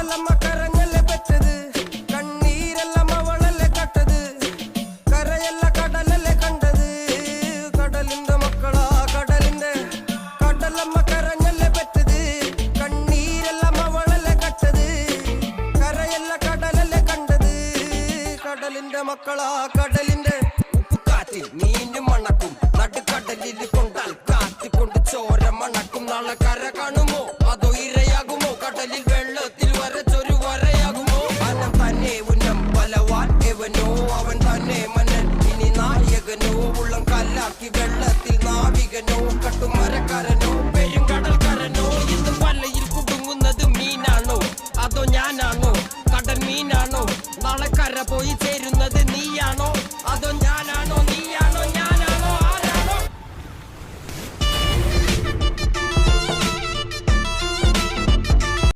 കടലമ്മ കരഞ്ഞല്ലേ പെറ്റത്, കണ്ണീരെല്ലാം അവളല്ലേ കട്ടത്, കരയല്ല കടലല്ലേ കണ്ടത്, കടലിന്റെ മക്കളാ കടലിന്റെ. കടലമ്മ കരഞ്ഞല്ലേ പെറ്റത്, കണ്ണീരെല്ലാം അവളല്ലേ കട്ടത്, കരയല്ല കടലല്ലേ കണ്ടത്, കടലിന്റെ മക്കളാ കടലിന്റെ. ഉപ്പുകാറ്റിൽ മീനും മണക്കും, നടുക്കടലിൽ കൊണ്ടാൽ കാറ്റിക്കൊണ്ട് ചോര മണക്കും. നാളെ കര കാണുമോ അതോ ഇരയാകുമോ, കടലിൽ വെള്ളത്തിൽ വരച്ചൊരു വരയാകുമോ. അനം തന്നെ ഉന്നം ബലവാൻ എവനോ, അവൻ തന്നെ മന്നൻ ഇനി നായകനോ. ഉള്ളം കല്ലാക്കി വെള്ളത്തിൽ നാവികനോ, കട്ടുമരക്കാരനോ പെരുങ്കടൽക്കാരനോ. ഇന്ന് വലയിൽ കുടുങ്ങുന്നത് മീനാണോ അതോ ഞാനാണോ, കടൽ മീനാണോ. നാളെ കര പോയി ചേരുന്നത് നീയാണോ അതോ ഞാനാണോ.